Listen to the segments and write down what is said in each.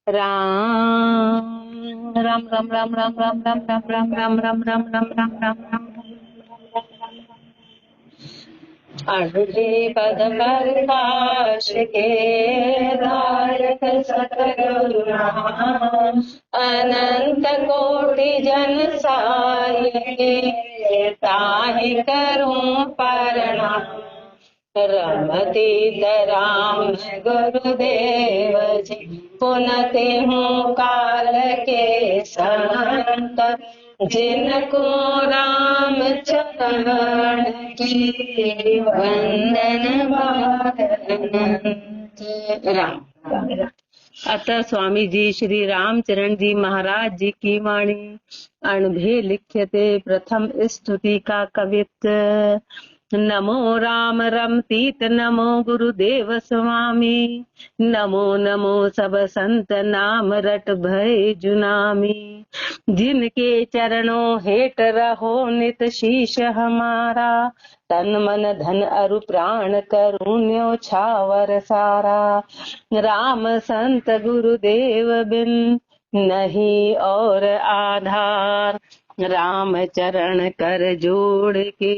राम राम राम राम राम राम राम राम राम राम राम राम राम राम राम राम। अड़े पद प्रकाश के दायक सतगुरु राम, अनंत कोटि जन साई ताहि करूं प्रणाम। रमतीत राम गुरुदेव जी, पुनते हूँ काल के संत, जिनको राम चरण की वंदन राम। अतः स्वामी जी श्री रामचरण जी महाराज जी की वाणी अणभे लिख्यते प्रथम स्तुति का कवित्व। नमो राम रमतीत नमो गुरुदेव स्वामी, नमो नमो सब संत नाम रट भय जुनामी। जिनके चरणों हेठ रहो नित शीश हमारा, तन मन धन अरु प्राण करूं न्योछावर सारा। राम संत गुरुदेव बिन नहीं और आधार, राम चरण कर जोड़ के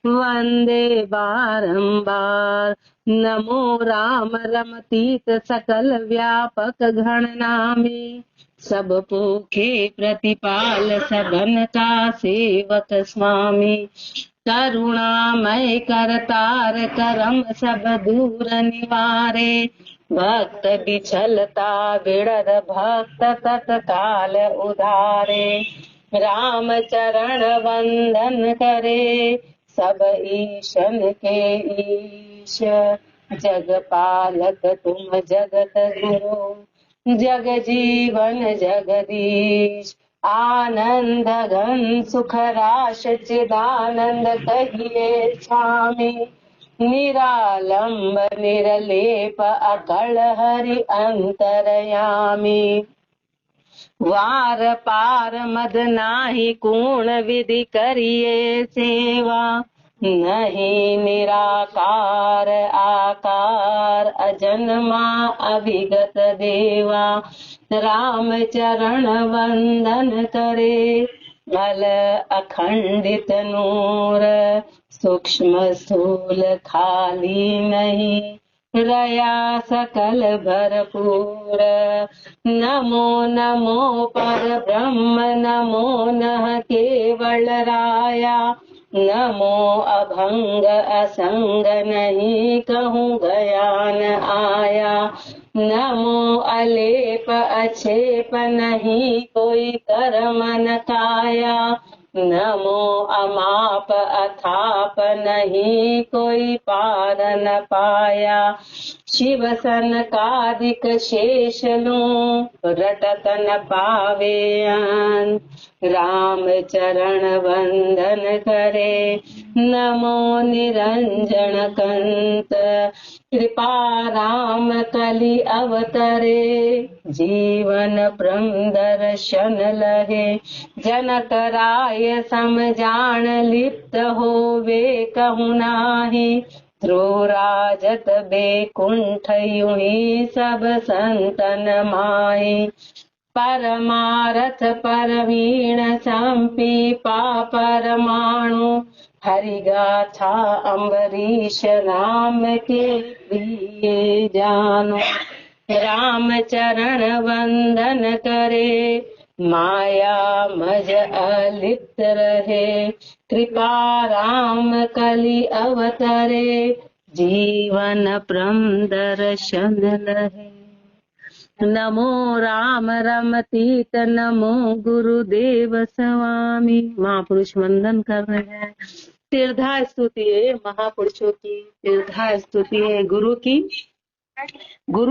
वंदे बारंबार। नमो राम रमतीत सकल व्यापक घन नामे, सब पोखे प्रतिपाल सबन का सेवक स्वामी। करुणामय करतार करम सब दूर निवारे, भक्त बिछलता बिड़द भक्त तत्काल उधारे। राम चरण वंदन करे सब ईशन के ईश, जग पालक तुम जगत गुरु, जग जीवन जगदीश। आनंद घन सुख राश चिदानंद कहिए स्वामी, निरालंब निरलेप अकल हरि अंतरयामी। वार पार मद नाही कूण विधि करिए सेवा, नहीं निराकार आकार अजन्मा अभिगत देवा। राम चरण वंदन करे भल अखंडित नूर, सूक्ष्म स्थूल खाली नहीं रया सकल भरपूर। नमो नमो पर ब्रह्म नमो नः केवल राया, नमो अभंग असंग नहीं कहूँ गयान आया। नमो अलेप अछेप नहीं कोई कर्म न काया, नमो अमाप अथाप नहीं कोई पार न पाया। शिव सनकादिक शेष लूं रटत न पावे अन, राम चरण वंदन करे नमो निरंजन कंत। कृपा राम कलि अवतरे, जीवन प्रम दर्शन लहे। जनक राय सम जान लिप्त होवे कहु नाही, ध्रुव राजत बेकुंठ यूं सब संतन माही। परमारथ परवीण संपीपा परमाणु, हरि गाथा अम्बरीश राम के प्रिय जानो। राम चरण वंदन करे माया मज अलिप्त रहे, कृपा राम कलि अवतरे जीवन प्रम दर्शन लहे। नमो राम रमतीत नमो गुरुदेव स्वामी। महापुरुष वंदन कर रहे हैं। तीर्था स्तुति है महापुरुषों की, तीर्था स्तुति है गुरु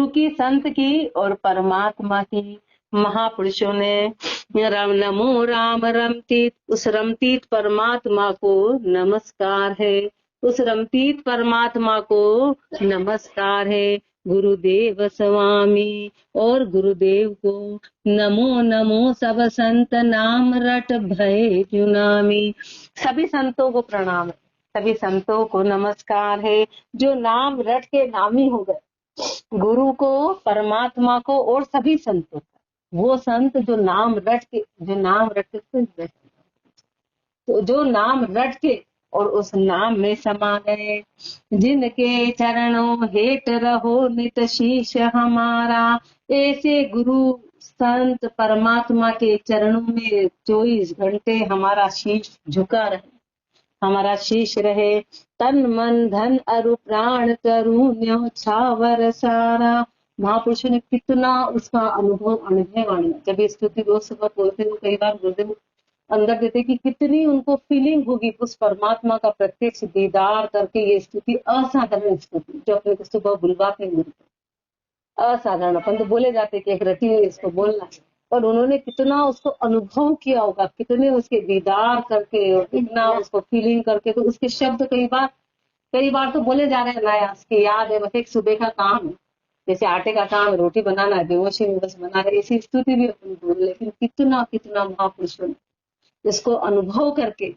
की, संत की और परमात्मा की। महापुरुषों ने नमो राम रमतीत, उस रमतीत परमात्मा को नमस्कार है, उस रमतीत परमात्मा को नमस्कार है। गुरुदेव स्वामी और गुरुदेव को नमो नमो सब संत नाम रट भय जुनामी। सभी संतों को प्रणाम है, सभी संतों को नमस्कार है जो नाम रट के नामी हो गए, गुरु को, परमात्मा को और सभी संतों को। वो संत जो नाम रट के तो जो नाम रट के और उस नाम में समा गए, जिनके चरणों हेठ रहो नित शीश हमारा। ऐसे गुरु संत परमात्मा के चरणों में 24 घंटे हमारा शीश झुका रहे, हमारा शीश रहे। तन मन धन अरु प्राण करूं न्योछावर सारा। महापुरुषों ने कितना उसका अनुभव आना। जब ये स्तुति रोज सुबह बोलते हो, कई बार गुरुदेव अंदर देते कि कितनी उनको फीलिंग होगी उस परमात्मा का प्रत्यक्ष दीदार करके। ये स्तुति असाधारण स्तुति जो अपने को सुबह बुलवाते हैं, असाधारण। अपन तो बोले जाते कि एक रटी हुई इसको बोलना, पर उन्होंने कितना उसको अनुभव किया होगा, कितने उसके दीदार करके और कितना उसको फीलिंग करके। तो उसके शब्द कई बार तो बोले जा रहे हैं नया, उसकी याद है। बस एक सुबह का काम है, जैसे आटे का काम है, रोटी बनाना है, बेहोशी में बस बना रहे, ऐसी स्तुति भी अपन बोल। लेकिन कितना कितना महापुरुषों ने इसको अनुभव करके,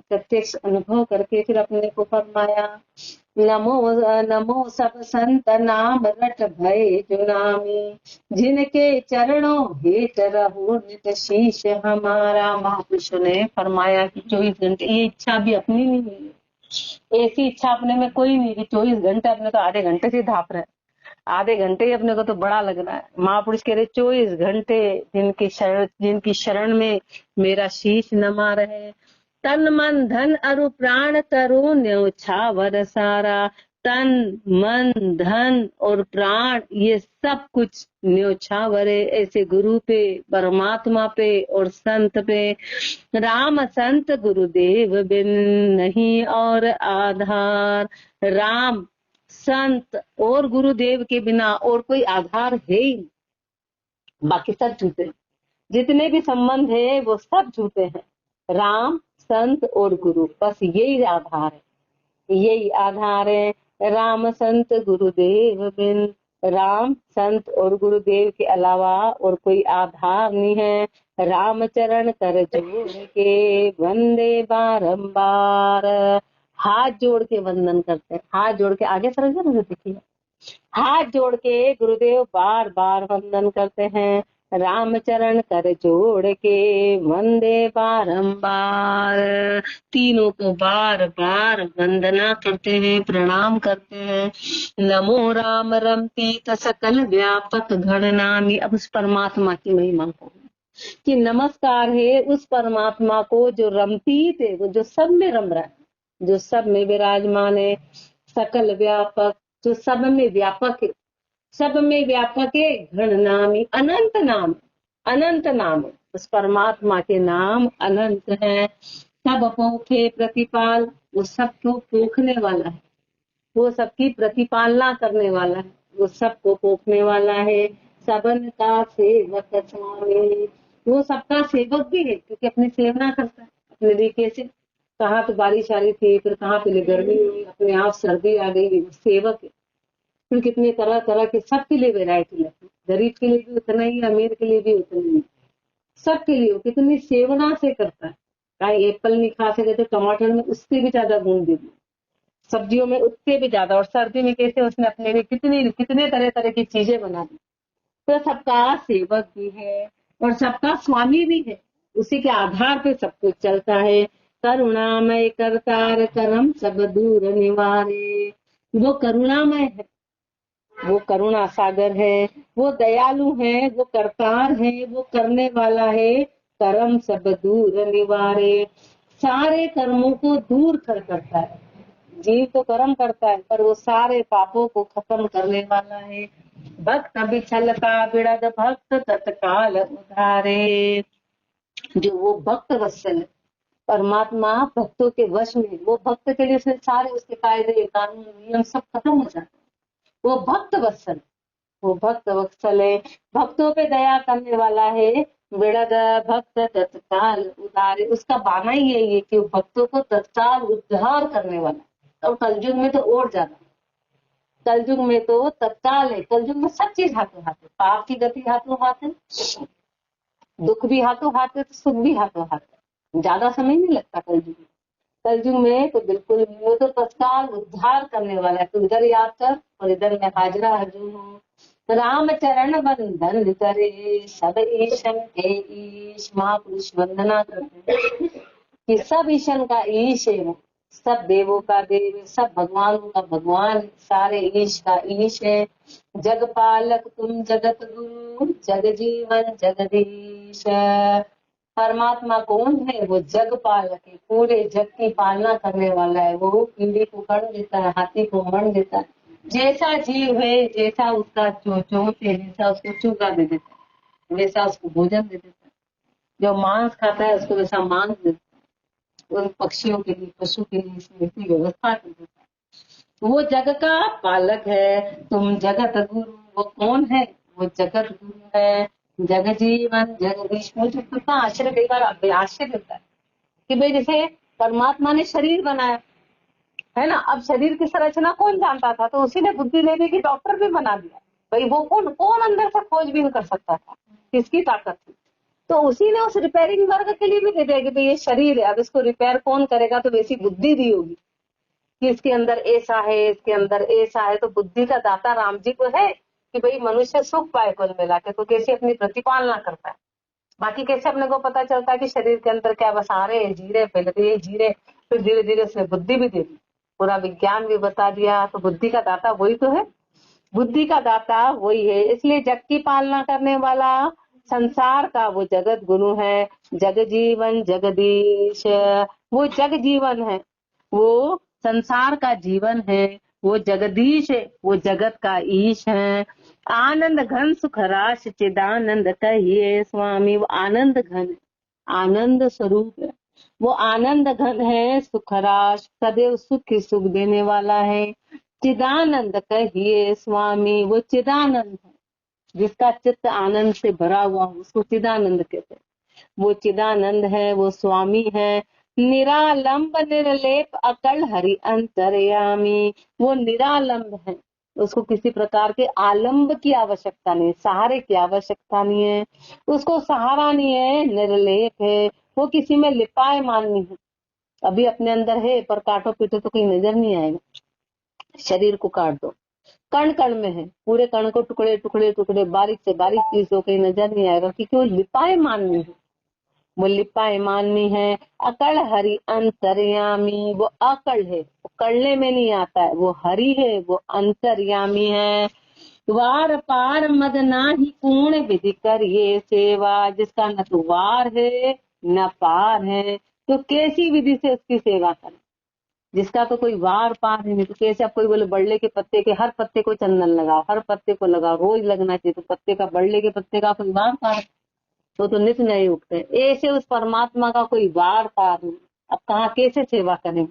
प्रत्यक्ष अनुभव करके फिर अपने को फरमाया। नमो नमो सब संत नाम रट भय जो नामी, जिनके चरणों हेठ रहो नित शीश हमारा। महापुरुषों ने फरमाया कि 24 घंटे, ये इच्छा भी अपनी नहीं है, ऐसी इच्छा अपने में कोई नहीं कि 24 घंटे। अपने तो आधे घंटे से धाप रहे, आधे घंटे ही अपने को तो बड़ा लग रहा है। महापुरुष कह रहे 24 घंटे जिनकी शरण में मेरा शीश नमा रहे। तन मन धन अरु प्राण करो न्योछावर सारा। तन मन धन और प्राण ये सब कुछ न्योछावर है ऐसे गुरु पे, परमात्मा पे और संत पे। राम संत गुरुदेव बिन नहीं और आधार। राम संत और गुरुदेव के बिना और कोई आधार है ही नहीं, बाकी सब झूठे हैं। जितने भी संबंध है वो सब झूठे हैं। राम संत और गुरु, बस यही आधार है, यही आधार है। राम संत गुरुदेव बिन, राम संत और गुरुदेव के अलावा और कोई आधार नहीं है। राम चरण कर जोड़ के वंदे बारंबार। हाथ जोड़ के वंदन करते हैं, हाथ जोड़ के आगे सर देखिए, हाथ जोड़ के गुरुदेव बार बार वंदन करते हैं। रामचरण कर जोड़ के वंदे बारंबार। तीनों को बार बार वंदना करते हैं, प्रणाम करते हैं। नमो राम रमतीत सकल व्यापक गणनामी। अब उस परमात्मा की महिमा को कि नमस्कार है उस परमात्मा को जो रमतीत है, वो जो सब में रम रहा है, जो सब में विराजमान है। सकल व्यापक, जो सब में व्यापक है, सब में व्यापक है। गणनामी, अनंत नाम, अनंत नाम है उस परमात्मा के नाम, अनंत है। सब पोखे प्रतिपाल, वो सबको पोखने वाला है, वो सबकी प्रतिपालना करने वाला है, वो सबको पोखने वाला है। सबन का सेवक स्वामी, वो सबका सेवक भी है क्योंकि अपनी सेवना करता है अपने तरीके से। कहाँ तो बारिश आ रही थी, फिर कहाँ पे गर्मी हुई, अपने आप सर्दी आ गई, सेवक है। फिर कितने तरह तरह के, सबके लिए वैरायटी लगती, गरीब के लिए भी उतना ही, अमीर के लिए भी उतना ही, सबके लिए कितनी सेवना से करता है। कहीं एप्पल नहीं खा सके तो टमाटर में उससे भी ज्यादा गुण दे दिए, सब्जियों में उससे भी ज्यादा, और सर्दी में कैसे उसने अपने लिए कितने तरह तरह की चीजें बना दी। तो सबका सेवक भी है और सबका स्वामी भी है, उसी के आधार पे सब कुछ चलता है। करुणामय करतार करम सब दूर निवारे, वो करुणामय है, वो करुणा सागर है, वो दयालु है, वो करतार है, वो करने वाला है। कर्म सब दूर निवारे, सारे कर्मों को दूर करता है। जीव तो कर्म करता है पर वो सारे पापों को खत्म करने वाला है। भक्त बिछल का बिड़द भक्त तत्काल उधारे, जो वो भक्त वत्सल है परमात्मा, भक्तों के वश में, वो भक्त के लिए फिर सारे उसके कायदे कानून नियम सब खत्म हो जाते हैं। वो भक्त वत्सल, वो भक्त वत्सल है, भक्तों पे दया करने वाला है। बिड़द भक्त तत्काल उधारे, उसका बाना ही यही है कि वो भक्तों को तत्काल उद्धार करने वाला है। और कलयुग में तो और ज्यादा, कलयुग में तो तत्काल है। कलयुग में सब चीज हाथों हाथ है, पाप की गति हाथों हाथ है, दुख भी हाथों हाथ है, तो सुख भी हाथों हाथ है। ज्यादा समय नहीं लगता कलयुग में। कलयुग में तो बिल्कुल भी, वो तो तत्काल उद्धार करने वाला है। तो इधर याद कर और इधर मैं हाजरा अर्जुन हूँ। राम चरण वंदन करे सब ईशन के ईश। महापुरुष वंदना करते हैं कि सब ईशन का ईश है वो, सब देवों का देव है, सब भगवानों का भगवान, सारे ईश का ईश है। जगपालक तुम जगत गुरु जग जीवन जगदीश। परमात्मा कौन है? वो जग पालक है, पूरे जग की पालना करने वाला है। वो कीड़े को कण देता है, हाथी को मण देता है, जैसा जीव है जैसा उसका चोंच है, जैसा उसको चूका दे देता है वैसा उसको भोजन दे देता है। जो मांस खाता है उसको वैसा मांस देता है। उन पक्षियों के लिए, पशु के लिए इसमें ऐसी व्यवस्था कर देता है। वो जग का पालक है, तुम जगत गुरु। वो कौन है? वो जगत गुरु है। जग जीवन जगदीश। मुझे कितना आश्चर्य, कई बार आश्चर्य होता है कि भाई जैसे परमात्मा ने शरीर बनाया है ना, अब शरीर की संरचना कौन जानता था? तो उसी ने बुद्धि लेने की डॉक्टर भी बना दिया। भाई वो कौन कौन अंदर से खोजबीन कर सकता था, किसकी ताकत थी? तो उसी ने उस रिपेयरिंग वर्ग के लिए भी दे दिया कि भाई ये शरीर है, अब इसको रिपेयर कौन करेगा? तो वैसी बुद्धि दी होगी कि इसके अंदर ऐसा है, इसके अंदर ऐसा है। तो बुद्धि का दाता राम जी को है कि भाई मनुष्य सुख पाए कुल मिला के, तो कैसे अपनी प्रतिपालना करता है। बाकी कैसे अपने को पता चलता है कि शरीर के अंदर क्या बस आ रहे जी रहे, पहले तो ये जी रहे, फिर धीरे धीरे उसने बुद्धि भी दे दी, पूरा विज्ञान भी बता दिया। तो बुद्धि का दाता वही तो है, बुद्धि का दाता वही है। इसलिए जग की पालना करने वाला, संसार का वो जगत गुरु है। जग जीवन जगदीश। वो जग जीवन है, वो संसार का जीवन है, वो जगदीश है, वो जगत का ईश है। आनंद घन सुख राश चिदानंद कहिए स्वामी। वो आनंद घन, आनंद स्वरूप है, वो आनंद घन है, सुख राश, सदैव सुख ही सुख देने वाला है। चिदानंद कहिए स्वामी। वो चिदानंद है, जिसका चित्त आनंद से भरा हुआ हो उसको चिदानंद कहते हैं। वो चिदानंद है, वो स्वामी है। निरालंब निर्लेप अकल हरि अंतर्यामी। वो निरालंब है, उसको किसी प्रकार के आलंब की आवश्यकता नहीं, सहारे की आवश्यकता नहीं है, उसको सहारा नहीं है। निर्लेप है, वो किसी में लिपायमान नहीं है। अभी अपने अंदर है पर काटो पीटो तो कहीं नजर नहीं आएगा। शरीर को काट दो, कण कण में है, पूरे कण को टुकड़े टुकड़े टुकड़े बारीक से बारीक चीज हो कहीं नजर नहीं आएगा, क्योंकि वो लिपायमान नहीं है, वो लिपायमान नहीं है। अकड़ हरि अंतर्यामी। वो अकड़ है, वो कड़ने में नहीं आता है, वो हरि है, वो अंतर्यामी है। द्वार पार मद नाही पूर्ण विधि करिए सेवा। जिसका न तो वार है न पार है, तो कैसी विधि से उसकी सेवा करें? जिसका तो कोई वार पार है नहीं, तो कैसे? अब कोई बोले बड़ले के पत्ते के, हर पत्ते को चंदन लगाओ, हर पत्ते को लगाओ, रोज लगना चाहिए, तो पत्ते का, बड़ले के पत्ते का कोई वार पार? तो नित्य नहीं उठते। ऐसे उस परमात्मा का कोई वार पार नहीं। अब कहाँ कैसे सेवा करें,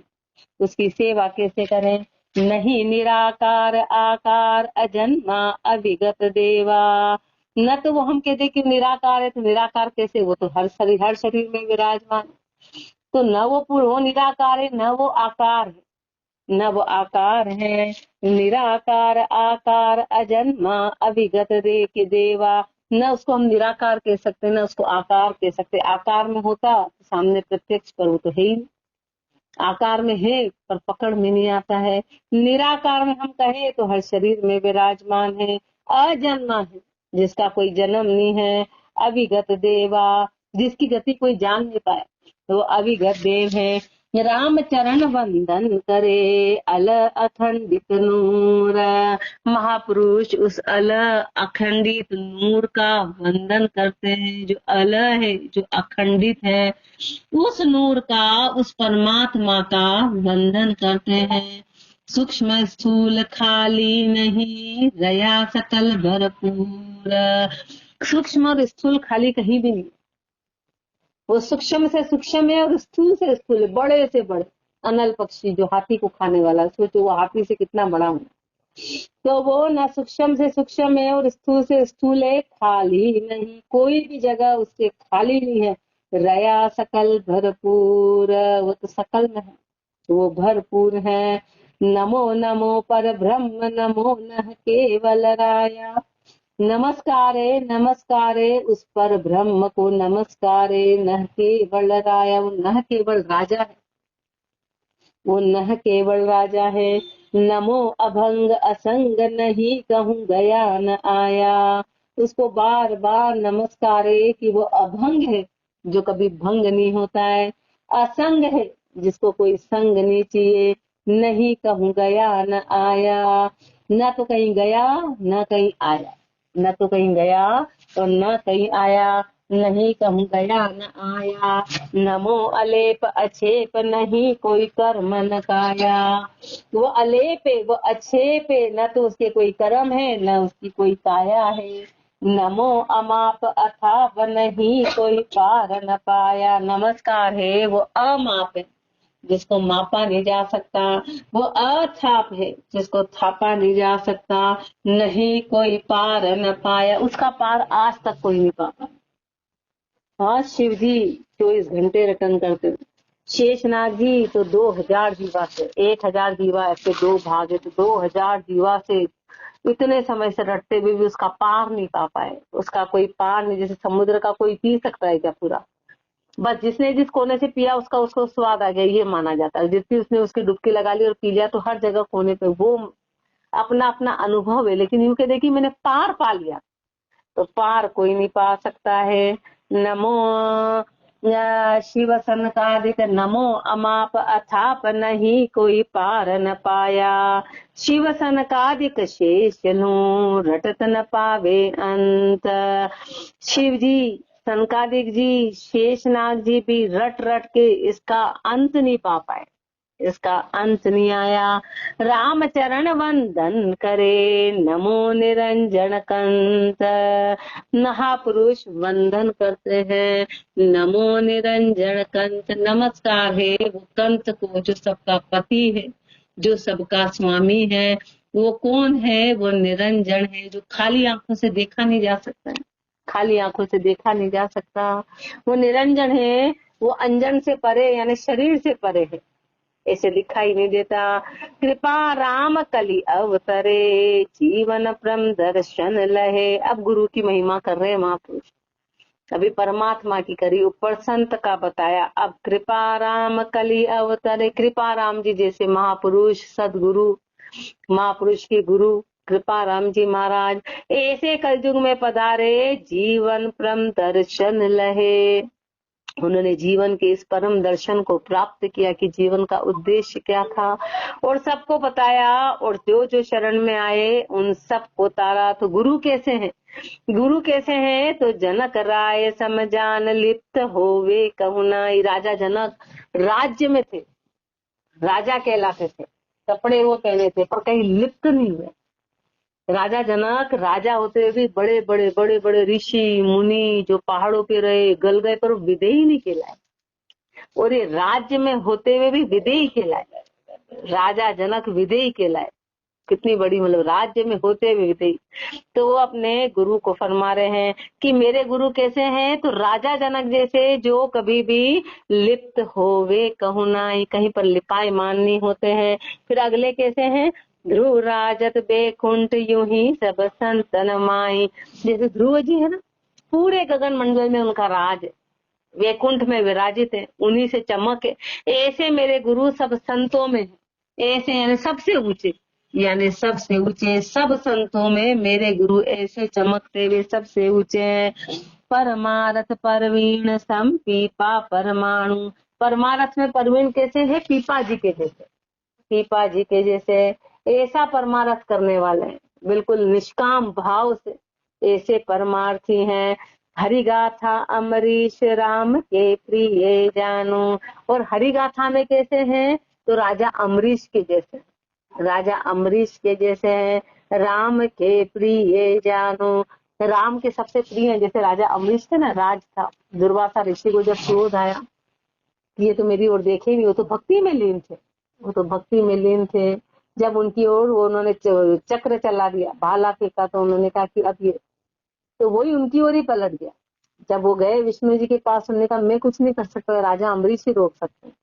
उसकी सेवा कैसे करें? नहीं निराकार आकार अजन्मा अविगत देवा। न तो वो हम कहते कि निराकार है, तो निराकार कैसे? वो तो हर शरीर में विराजमान। तो न वो निराकार है, न वो आकार है, न वो आकार है। निराकार आकार अजन्मा अविगत दे के देवा। न उसको हम निराकार कह सकते, न उसको आकार कह सकते। आकार में होता तो सामने प्रत्यक्ष, पर वो तो है ही। आकार में है पर पकड़ में नहीं आता है। निराकार में हम कहें तो हर शरीर में विराजमान है। अजन्मा है, जिसका कोई जन्म नहीं है। अविगत देवा, जिसकी गति कोई जान नहीं पाए, तो अविगत देव है। राम चरण वंदन करे अल अखंडित नूर। महापुरुष उस अल अखंडित नूर का वंदन करते हैं, जो अल है, जो अखंडित है, उस नूर का, उस परमात्मा का वंदन करते हैं। सूक्ष्म स्थूल खाली नहीं रया सकल भरपूर। सूक्ष्म और स्थूल खाली कहीं भी नहीं, वो सूक्ष्म से सूक्ष्म है और स्थूल से स्थूल है, बड़े से बड़े। अनल पक्षी जो हाथी को खाने वाला, सोचो वो हाथी से कितना बड़ा हो। तो वो न सूक्ष्म से सूक्ष्म है और स्थूल से स्थूल है, खाली नहीं, कोई भी जगह उससे खाली नहीं है। रया सकल भरपूर, वो तो सकल में है, वो भरपूर है। नमो नमो पर ब्रह्म नमो न केवल राया। नमस्कार उस पर ब्रह्म को, नमस्कार न केवल राया। वो न केवल राजा है, वो न केवल राजा है, नमो अभंग असंग, नहीं कहूँ गया न आया। उसको बार बार नमस्कार है कि वो अभंग है, जो कभी भंग नहीं होता है, असंग है, जिसको कोई संग नहीं चाहिए, नहीं कहूँ गया न आया। न तो कहीं गया न कहीं आया, न तो कहीं गया और न कहीं आया, नहीं कहूँ गया न आया। नमो अलेप अछेप, नहीं कोई कर्म न काया। वो अलेप है, वो अछेप है, न तो उसके कोई कर्म है न उसकी कोई काया है। नमो अमाप अथाप, नहीं कोई पार न पाया। नमस्कार है वो अमाप है, जिसको मापा नहीं जा सकता। वो अथाप है, जिसको थापा नहीं जा सकता। नहीं कोई पार न पाया, उसका पार आज तक कोई नहीं पाता। हाँ, शिव जी 24 घंटे रटन करते हैं। शेषनाग जी तो 2000 जीवा से, 1000 जीवा ऐसे 2 भाग है, तो 2000 जीवा से इतने समय से रटते हुए भी उसका पार नहीं पा पाए। उसका कोई पार नहीं, जैसे समुद्र का कोई पी सकता है क्या पूरा? बस जिसने जिस कोने से पिया उसका उसको स्वाद आ गया, ये माना जाता है। जितनी उसने उसकी डुबकी लगा ली और पी लिया, तो हर जगह कोने पे वो अपना अपना अनुभव है। लेकिन यूं के देखिए मैंने पार पा लिया, तो पार कोई नहीं पा सकता है। नमो शिव सनकादिक, नमो अमाप अथाप, नहीं कोई पार न पाया। शिव सनकादिक शेष नु, रटत न पावे अंत। शिव जी, सनकादिक जी, शेषनाग जी भी रट रट के इसका अंत नहीं पा पाए, इसका अंत नहीं आया। राम चरण वंदन करे, नमो निरंजन कंत। महापुरुष वंदन करते हैं, नमो निरंजन कंत। नमस्कार है वो कंत को, जो सबका पति है, जो सबका स्वामी है। वो कौन है? वो निरंजन है, जो खाली आंखों से देखा नहीं जा सकता है, खाली आंखों से देखा नहीं जा सकता। वो निरंजन है, वो अंजन से परे यानी शरीर से परे है, ऐसे दिखाई नहीं देता। कृपा राम कली अवतरे, जीवन परम दर्शन लहे। अब गुरु की महिमा कर रहे हैं महापुरुष, अभी परमात्मा की करी, ऊपर संत का बताया। अब कृपा राम कली अवतरे, कृपा राम जी जैसे महापुरुष, सदगुरु, महापुरुष के गुरु कृपा राम जी महाराज ऐसे कलयुग में पधारे, जीवन परम दर्शन लहे। उन्होंने जीवन के इस परम दर्शन को प्राप्त किया कि जीवन का उद्देश्य क्या था, और सबको बताया, और जो जो शरण में आए उन सबको तारा। तो गुरु कैसे हैं? गुरु कैसे हैं? तो जनक राय समजान, लिप्त होवे कहुनाई। राजा जनक राज्य में थे, राजा कहलाते थे, कपड़े वो पहने थे, पर कहीं लिप्त नहीं हुए। राजा जनक राजा होते हुए भी बड़े बड़े बड़े बड़े ऋषि मुनि जो पहाड़ों पे रहे, गल गए, पर विदेही नहीं कहलाए। और ये राज्य में होते हुए भी विदेही कहलाए, राजा जनक विदेही कहलाए। कितनी बड़ी, मतलब राज्य में होते हुए विदेही। तो वो अपने गुरु को फरमा रहे हैं कि मेरे गुरु कैसे हैं? तो राजा जनक जैसे, जो कभी भी लिप्त होवे कहूँ नाई, कहीं पर लिपाई मान नहीं होते हैं। फिर अगले कैसे हैं? ध्रुव राजत बेकुंठ, यूं ही सब संतन माई। जैसे ध्रुव जी है ना, पूरे गगन मंडल में उनका राज है, वैकुंठ में विराजित है, उन्हीं से चमक है। ऐसे मेरे गुरु सब संतों में है, ऐसे यानी सबसे ऊंचे, यानी सबसे ऊंचे सब संतों में मेरे गुरु ऐसे चमकते हुए सबसे ऊंचे हैं। परमारथ परवीण सम पीपा परमाणु। परमारथ में परवीण कैसे है? पीपा जी के जैसे, पीपा जी के जैसे ऐसा परमारथ करने वाले हैं, बिल्कुल निष्काम भाव से ऐसे परमार्थी हैं। हरिगाथा अमरीश राम के प्रिय जानू। और हरिगाथा में कैसे हैं? तो राजा अमरीश के जैसे, राजा अमरीश के जैसे हैं। राम के प्रिय जानू, राम के सबसे प्रिय हैं। जैसे राजा अमरीश थे ना, राज था, दुर्वासा ऋषि को जब क्रोध आया, ये तो मेरी ओर देखे नहीं, वो तो भक्ति में लीन थे, वो तो भक्ति में लीन थे। जब उनकी ओर उन्होंने चक्र चला दिया, भाला फेंका, तो उन्होंने कहा कि अब ये, तो वही उनकी ओर ही पलट गया। जब वो गए विष्णु जी के पास, उन्होंने कहा मैं कुछ नहीं कर सकता, राजा अमरीश ही रोक सकते हैं।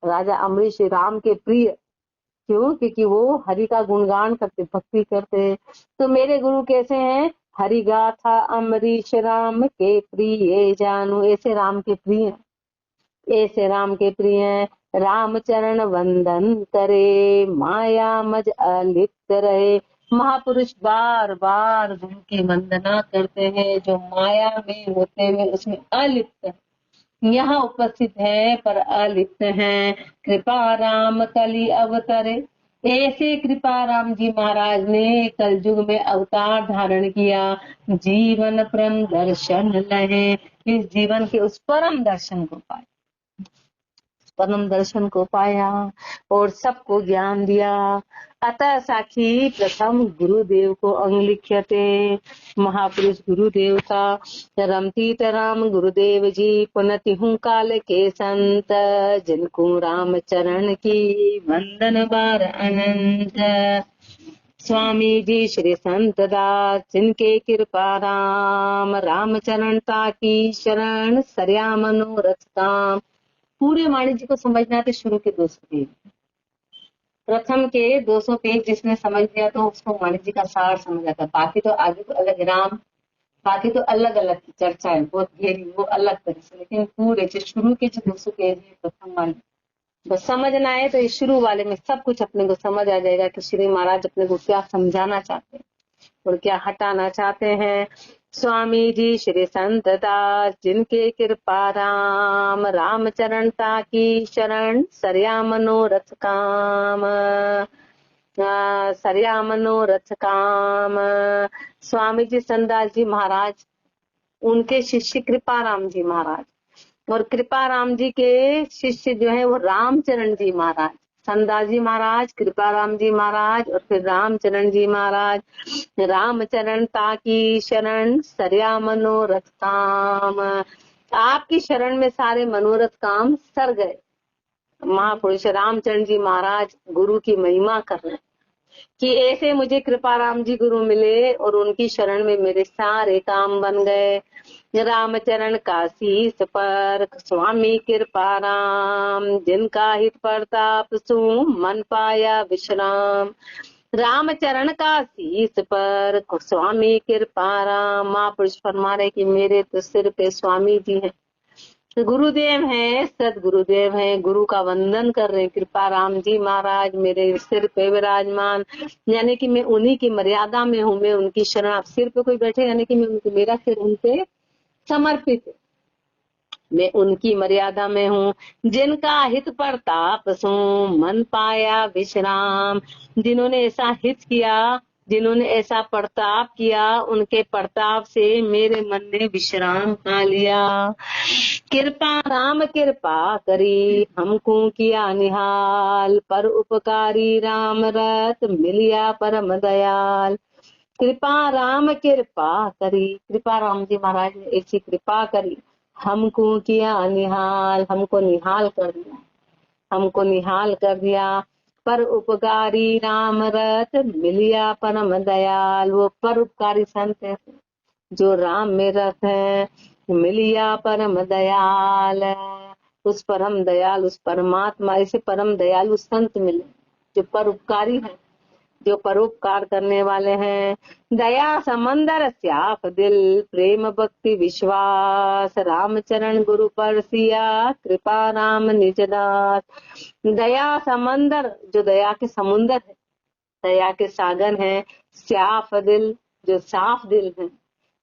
राजा अमरीश राम के प्रिय, क्यों? क्योंकि वो हरि का गुणगान करते, भक्ति करते। तो मेरे गुरु कैसे हैं? हरि गाथा अमरीश राम के प्रिय जानू, ऐसे राम के प्रिय, ऐसे राम के प्रिय हैं। राम चरण वंदन करे, माया मज अलिप्त रहे। महापुरुष बार बार गुरु की वंदना करते हैं जो माया में होते हुए उसमें अलिप्त है, यहाँ उपस्थित है पर अलिप्त है। कृपा राम कली अवतरे, ऐसे कृपा राम जी महाराज ने कलयुग में अवतार धारण किया। जीवन परम दर्शन लहे, इस जीवन के उस परम दर्शन को पाए, परम दर्शन को पाया और सबको ज्ञान दिया। अतः साखी प्रथम गुरुदेव को अंगलिख्यते, महापुरुष गुरुदेव का रमतीत राम गुरुदेव जी पुनति हूँ काल के संत, जिनको राम चरण की वंदन बार अनंत। स्वामी जी श्री संत दास जिनके कृपा राम चरण ताकी शरण, सरया मनोरथ काम। पूरे वाणिज्य को समझना है तो शुरू के 200 पेज, प्रथम के 200 पेज जिसने समझ लिया तो उसको वाणिज्य का सार समझ आता। बाकी तो आगे तो अलग राम, बाकी तो अलग अलग की चर्चा है, बहुत गहरी, वो अलग तरह से, लेकिन पूरे जो शुरू के जो 200 पेज है प्रथम वाणिज्य तो समझना है तो इस शुरू वाले में सब कुछ अपने को समझ आ जाएगा कि श्री महाराज अपने को क्या समझाना चाहते हैं और क्या हटाना चाहते हैं। स्वामी जी श्री संत दास जिनके कृपा राम चरण ताकी शरण, सरया मनोरथ काम, सरया मनोरथ काम। स्वामी जी संतदास जी महाराज, उनके शिष्य कृपा राम जी महाराज, और कृपा राम जी के शिष्य जो है वो रामचरण जी महाराज, संतदास जी महाराज, कृपा राम जी महाराज और फिर रामचरण जी महाराज। रामचरण ताकी शरण, सरया मनोरथ काम, आपकी शरण में सारे मनोरथ काम सर गए। महापुरुष रामचरण जी महाराज गुरु की महिमा कर रहे हैं कि ऐसे मुझे कृपा राम जी गुरु मिले और उनकी शरण में मेरे सारे काम बन गए। रामचरण का शीस पर स्वामी कृपा राम, जिनका हित प्रताप सु मन पाया विश्राम। रामचरण का शीस पर स्वामी कृपा राम, महापुरुष फरमा रहे कि मेरे तो सिर पे स्वामी जी हैं, गुरुदेव हैं, सदगुरुदेव हैं, गुरु का वंदन कर रहे हैं। कृपा राम जी महाराज मेरे सिर पे विराजमान, यानी कि मैं उन्हीं की मर्यादा में हूँ, मैं उनकी शरण। आप सिर पे कोई बैठे यानी कि मैं उनके, मेरा सिर उनपे समर्पित है, मैं उनकी मर्यादा में हूँ। जिनका हित प्रताप सो मन पाया विश्राम, जिन्होंने ऐसा हित किया, जिन्होंने ऐसा प्रताप किया, उनके प्रताप से मेरे मन ने विश्राम पा लिया। कृपा राम कृपा करी हमको किया निहाल, पर उपकारी राम रत मिलिया परम दयाल। कृपा राम कृपा करी, कृपा राम जी महाराज ने ऐसी कृपा करी, हमको किया निहाल, हमको निहाल कर दिया, हमको निहाल कर दिया। पर उपकारी राम रत मिलिया परम दयाल, वो पर उपकारी संत है जो राम में रत है। मिलिया परम दयाल, उस परम दयाल, उस परमात्मा, ऐसे परम दयालु संत मिले जो परोपकारी है, जो परोपकार करने वाले हैं। दया समंदर स्याप दिल, प्रेम भक्ति विश्वास, रामचरण गुरु पर सिया, कृपा राम निज दास। दया समंदर, जो दया के समुंदर है, दया के सागर है। स्याफ दिल, जो साफ दिल है,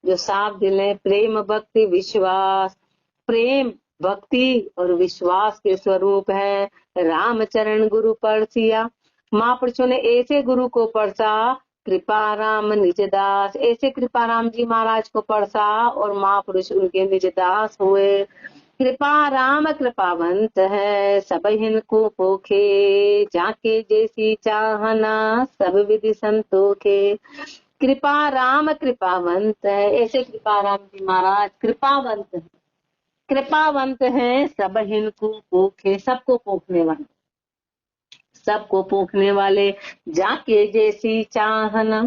जो साफ दिल है। प्रेम भक्ति विश्वास, प्रेम भक्ति और विश्वास के स्वरूप है। रामचरण गुरु परसिया, महापुरुषों ने ऐसे गुरु को परसा, कृपा राम निजदास, ऐसे कृपा राम जी महाराज को परसा और महापुरुष उनके निजदास हुए। कृपा राम कृपावंत है, सब हिनको पोखे, जाके जैसी चाहना सब विधि संतोखे। कृपा राम कृपावंत है, ऐसे कृपा राम जी महाराज कृपावंत है, कृपावंत है। सब हिनको पोखे, सबको पोखने वाले, सबको पोखने वाले। जाके जैसी चाहना,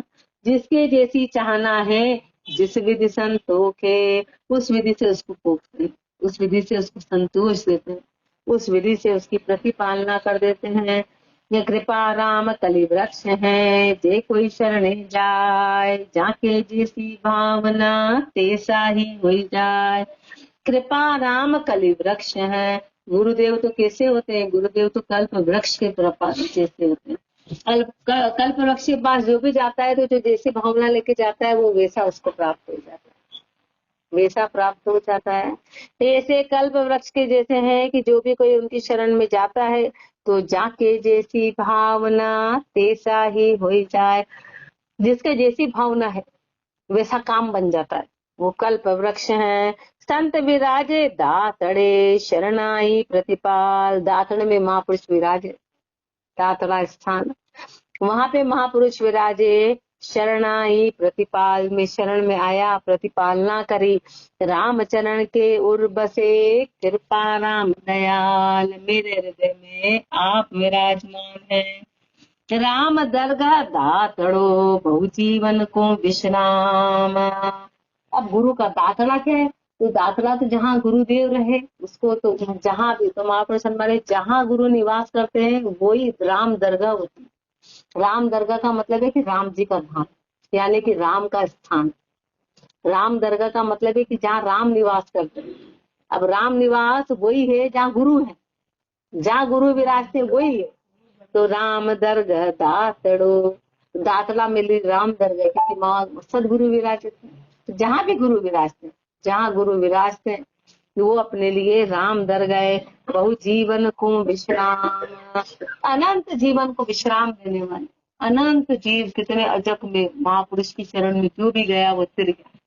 जिसके जैसी चाहना है, जिस विधि संतोखे, उस विधि से उसको पोखते, उस विधि से उसको संतोष देते हैं, उस विधि से उसकी प्रतिपालना कर देते हैं। ये कृपा राम कलि वृक्ष है, जे कोई शरण जाए, जाके जैसी भावना तैसा ही हो जाए। कृपा राम कलि वृक्ष है, गुरुदेव तो कैसे होते हैं? गुरुदेव तो कल्प वृक्ष के जैसे होते हैं। कल्प वृक्ष के पास जो भी जाता है तो जो जैसी भावना लेके जाता है वो वैसा उसको प्राप्त हो जाता है, वैसा प्राप्त हो जाता है। ऐसे कल्प वृक्ष के जैसे हैं कि जो भी कोई उनकी शरण में जाता है तो जाके जैसी भावना तैसा ही हो जाए। जिसके जैसी भावना है वैसा काम बन जाता है। वो कल्प वृक्ष है। संत विराजे दातड़े शरणाई प्रतिपाल। दातड़ में महापुरुष विराजे, दातड़ा स्थान, वहां पे महापुरुष विराजे। शरणाई प्रतिपाल में शरण में आया, प्रतिपालना करी। रामचरण के उर बसे कृपा राम दयाल। मेरे हृदय में आप विराजमान हैं। राम दरगाह दातड़ो बहु जीवन को विश्राम। अब गुरु का दातड़ा क्या है? तो दातड़ा तो जहाँ गुरुदेव रहे उसको, तो जहाँ भी तो महापुरुष हमारे जहाँ गुरु निवास करते हैं वही राम दरगाह होती है। राम दरगाह का मतलब है कि राम जी का धाम, यानी कि राम का स्थान। राम दरगाह का मतलब है कि जहाँ राम निवास करते हैं। अब राम निवास वही है जहाँ गुरु है, जहाँ गुरु विराजते वही है। तो राम दरगाह दातड़ो, दातला मिली राम दरगाह, क्योंकि सदगुरु विराजते हैं। तो जहाँ भी गुरु विराजते, जहाँ गुरु विराजते वो अपने लिए राम दरगाह बहु जीवन को विश्राम। अनंत जीवन को विश्राम देने वाले अनंत जीव कितने अजब में महापुरुष की शरण में जो भी गया वो तिर गया,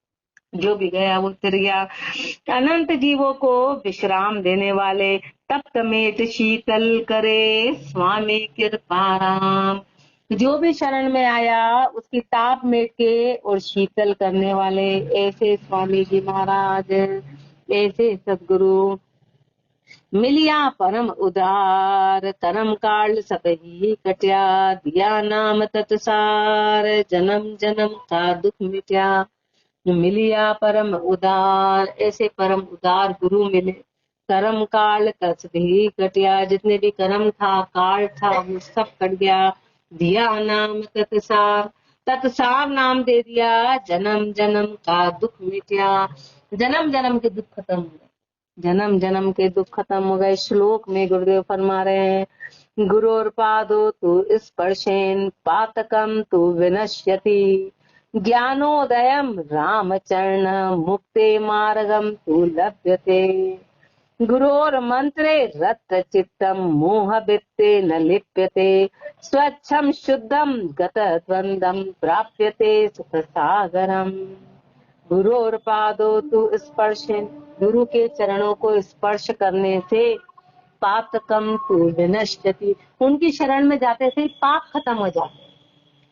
जो भी गया वो तिर गया। अनंत जीवों को विश्राम देने वाले तप्त मेट शीतल करे स्वामी कृपाराम। जो भी शरण में आया उसकी ताप मेट के और शीतल करने वाले ऐसे स्वामी जी महाराज, ऐसे सदगुरु मिलिया परम उदार। कर्म काल सब ही कटिया दिया नाम तत्सार। जन्म जन्म का दुख मिटिया मिलिया परम उदार। ऐसे परम उदार गुरु मिले। कर्म काल कस भी कटिया, जितने भी कर्म था काल था वो सब कट गया। दिया नाम तत्सार, तत्सार नाम दे दिया। जन्म जन्म का दुख मिटिया, जन्म जन्म के दुख खत्म हो गए, जन्म जन्म के दुख खत्म हो गए। श्लोक में गुरुदेव फरमा रहे हैं, गुरोर पादो तु स्पर्शेन पातकम तु विनश्यति। ज्ञानोदयम रामचरण मुक्ते मार्गम तु लभ्यते। गुरोर मंत्रे रक्त चित्तम मोह वित्ते न लिप्यते। स्वच्छम शुद्धम गत द्वंद्वम प्राप्यते सुख सागरम। गुरु और पादो तु स्पर्श, गुरु के चरणों को स्पर्श करने से पातकम तु विनश्यति, उनकी शरण में जाते से पाप खत्म हो जाते हैं,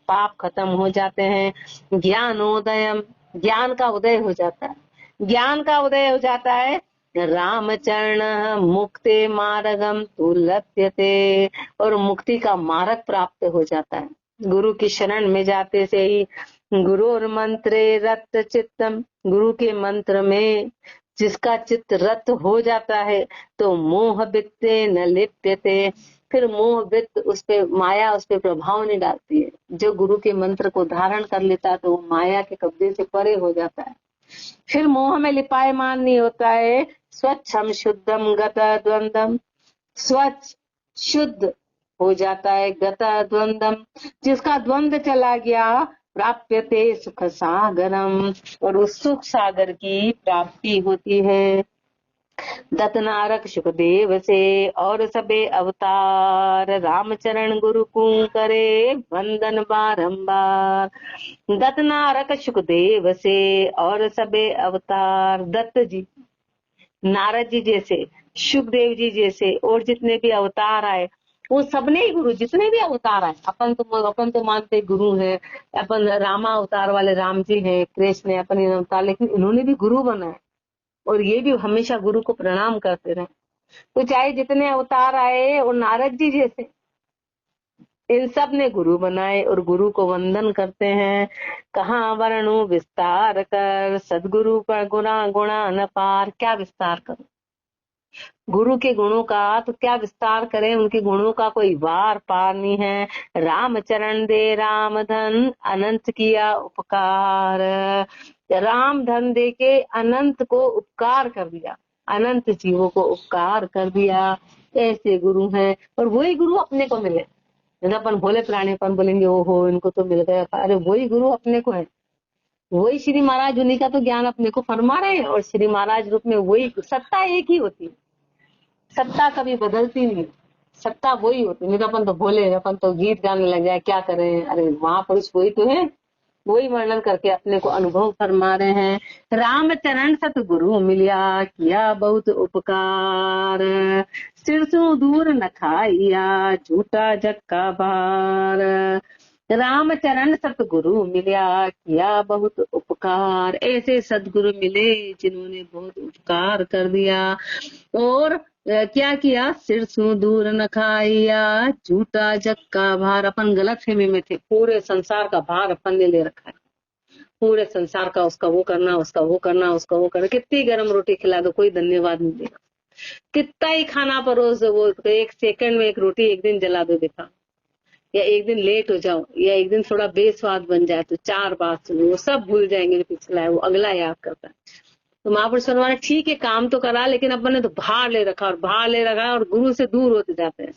पाप खत्म हो जाते हैं। ज्ञानोदयम, ज्ञान का उदय हो जाता है, ज्ञान का उदय हो जाता है। रामचरण मुक्ति मार्गम तु लभ्यते, और मुक्ति का मार्ग प्राप्त हो जाता है गुरु की शरण में जाते से ही। गुरु और मंत्रे रत चित्तम, गुरु के मंत्र में जिसका चित्त रत हो जाता है तो मोह वित्ते न लिप्यते, फिर मोह वित्त उस पे, माया उस पे प्रभाव नहीं डालती है। जो गुरु के मंत्र को धारण कर लेता है तो वो माया के कब्जे से परे हो जाता है, फिर मोह में लिपायमान नहीं होता है। स्वच्छम शुद्धम गत द्वंद्वम, स्वच्छ शुद्ध हो जाता है। गत द्वंद्वम, जिसका द्वंद्व चला गया। प्राप्यते सुख सागरम, और उस सुख सागर की प्राप्ति होती है। दत्तनारक सुखदेव से और सबे अवतार, रामचरण गुरु को करे वंदन बारंबार। दत्तनारक सुखदेव से और सबे अवतार, दत्त जी, नारद जी जैसे, सुखदेव जी जैसे और जितने भी अवतार आए वो सबने ही गुरु, जितने भी अवतार आए, अपन तो मानते गुरु है, अपन रामा अवतार वाले राम जी हैं, कृष्ण है, अपन अवतार, लेकिन इन्होंने भी गुरु बनाए और ये भी हमेशा गुरु को प्रणाम करते रहे। तो चाहे जितने अवतार आए और नारद जी जैसे, इन सब ने गुरु बनाए और गुरु को वंदन करते हैं। कहाँ वर्णु विस्तार कर, सदगुरु पर गुणा गुणा न पार। क्या विस्तार करो गुरु के गुणों का, तो क्या विस्तार करें, उनके गुणों का कोई वार पार नहीं है। रामचरण दे राम धन, अनंत किया उपकार। राम धन दे के अनंत को उपकार कर दिया। अनंत जीवों को उपकार कर दिया, ऐसे गुरु हैं। और वही गुरु अपने को मिले। जैसे अपन भोले प्राणी अपन बोलेंगे ओहो इनको तो मिल गया, अरे वही गुरु अपने को है, वही श्री महाराज, उन्हीं का तो ज्ञान अपने को फरमा रहे हैं। और श्री महाराज रूप में वही सत्ता एक ही होती है, सत्ता कभी बदलती नहीं, सत्ता वही होती है। नहीं तो अपन तो भोले, अपन तो गीत गाने लग जाए, क्या करें। अरे महापुरुष वही तो है, वही वर्णन करके अपने को अनुभव फरमा रहे हैं। रामचरण सतगुरु मिलिया, किया बहुत उपकार, सिरसों दूर न खाइया, झूठा जक्का भार। रामचरण सतगुरु मिलिया, किया बहुत उपकार। ऐसे सदगुरु मिले जिन्होंने बहुत उपकार कर दिया। और क्या किया, सिरसों दूर न खाइया, झूठा जक्का भार। अपन गलत फहमी में थे, पूरे संसार का भार अपन ने ले रखा है, पूरे संसार का, उसका वो करना, उसका वो करना, उसका वो करना। कितनी गर्म रोटी खिला दो, कोई धन्यवाद नहीं देगा। कितना ही खाना परोस दो, वो एक सेकंड में एक रोटी एक दिन जला दो दिखा, या एक दिन लेट हो जाओ, या एक दिन थोड़ा बेस्वाद बन जाए, तो 4 बात वो सब भूल जाएंगे, पिछला है वो अगला याद करता है। तो महापुरुष फरमाने ठीक है काम तो करा, लेकिन अपन ने तो भार ले रखा, और भार ले रखा और गुरु से दूर होते जाते हैं।